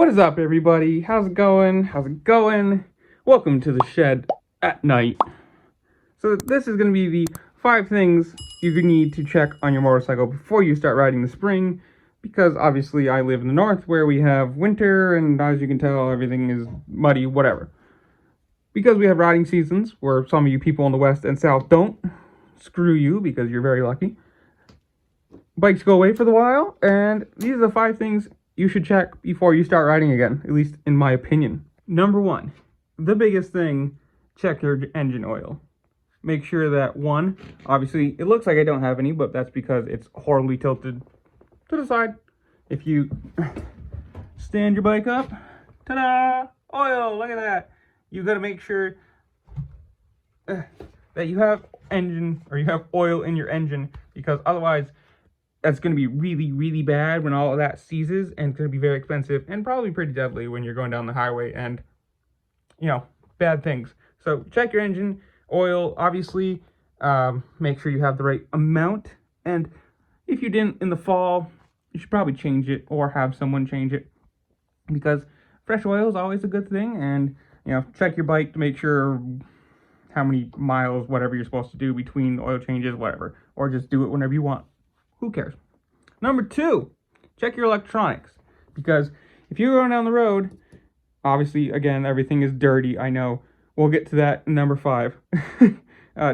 What is up, everybody? How's it going? Welcome to the shed at night. So this is going to be the 5 things you need to check on your motorcycle before you start riding the spring, because obviously I live in the north where we have winter, and as you can tell, everything is muddy, whatever. Because we have riding seasons where some of you people in the west and south don't, screw you, because you're very lucky. Bikes go away for the while, and these are the 5 things you should check before you start riding again, at least in my opinion. Number 1, the biggest thing, check your engine oil. Make sure that, 1, obviously it looks like I don't have any, but that's because it's horribly tilted to the side. If you stand your bike up, ta-da, oil, look at that. You got to make sure that you have oil in your engine, because otherwise that's going to be really, really bad when all of that seizes, and it's going to be very expensive and probably pretty deadly when you're going down the highway and, bad things. So check your engine oil, obviously. Make sure you have the right amount. And if you didn't in the fall, you should probably change it or have someone change it, because fresh oil is always a good thing. And, check your bike to make sure how many miles, whatever you're supposed to do between oil changes, whatever. Or just do it whenever you want. Who cares? Number 2, check your electronics, because if you're going down the road, obviously, again, everything is dirty, I know. We'll get to that in number 5.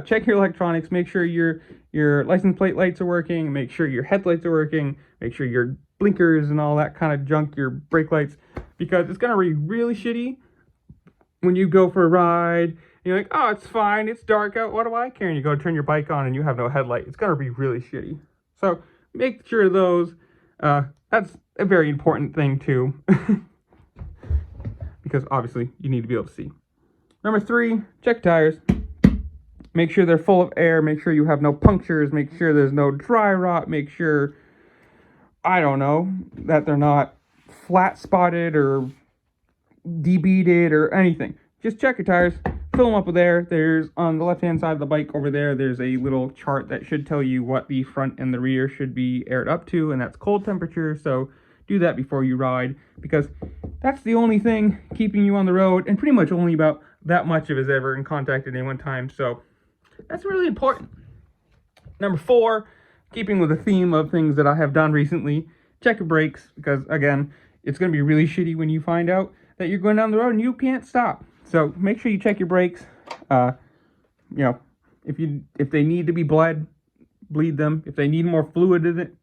Check your electronics. Make sure your license plate lights are working. Make sure your headlights are working. Make sure your blinkers and all that kind of junk, your brake lights, because it's going to be really shitty when you go for a ride. You're like, oh, it's fine. It's dark out. What do I care? And you go turn your bike on and you have no headlight. It's going to be really shitty. So make sure those, that's a very important thing too, because obviously you need to be able to see. Number 3, check tires. Make sure they're full of air. Make sure you have no punctures. Make sure there's no dry rot. Make sure, I don't know, that they're not flat spotted or debeaded or anything. Just check your tires. Fill them up with air. There's, on the left hand side of the bike over there, there's a little chart that should tell you what the front and the rear should be aired up to, and that's cold temperature. So do that before you ride, because that's the only thing keeping you on the road, and pretty much only about that much of it is ever in contact at any one time. So that's really important. Number 4, keeping with the theme of things that I have done recently, check your brakes, because again, it's going to be really shitty when you find out that you're going down the road and you can't stop. So make sure you check your brakes. If they need to be bleed them. If they need more fluid in it,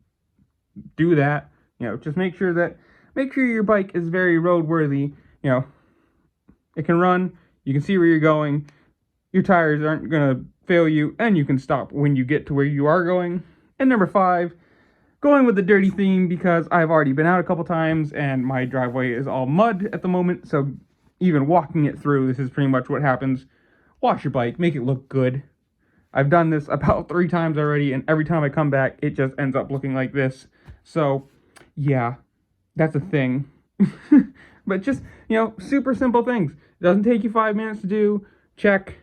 do that. Just make sure your bike is very roadworthy. It can run. You can see where you're going. Your tires aren't gonna fail you, and you can stop when you get to where you are going. And number 5, going with the dirty theme, because I've already been out a couple times and my driveway is all mud at the moment. So even walking it through, this is pretty much what happens. Wash your bike, make it look good. I've done this about 3 times already, and every time I come back, it just ends up looking like this. So, yeah, that's a thing. But just, super simple things. It doesn't take you 5 minutes to do. Check,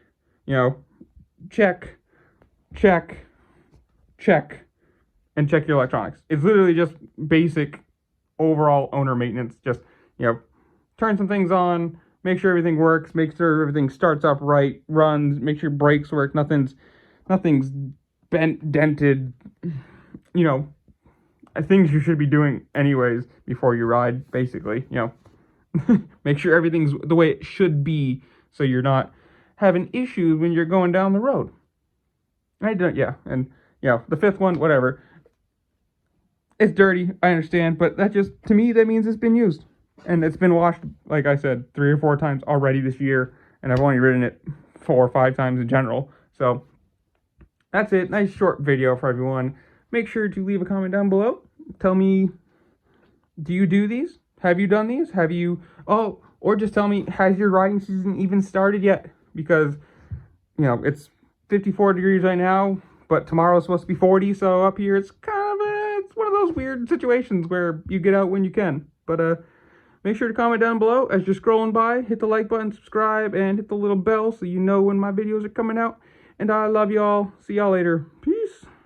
check, and check your electronics. It's literally just basic overall owner maintenance. Just, turn some things on, make sure everything works, make sure everything starts up right, runs, make sure brakes work, nothing's bent, dented, things you should be doing anyways before you ride, basically, Make sure everything's the way it should be, so you're not having issues when you're going down the road. The 5th one, whatever. It's dirty, I understand, but to me, that means it's been used. And it's been washed, like I said, 3 or 4 times already this year, and I've only ridden it 4 or 5 times in general. So that's it. Nice short video for everyone. Make sure to leave a comment down below. Tell me, do you do these? Have you done these? Or just tell me, has your riding season even started yet? Because, it's 54 degrees right now, but tomorrow's supposed to be 40, so up here it's it's one of those weird situations where you get out when you can. But make sure to comment down below as you're scrolling by. Hit the like button, subscribe, and hit the little bell so you know when my videos are coming out. And I love y'all. See y'all later. Peace.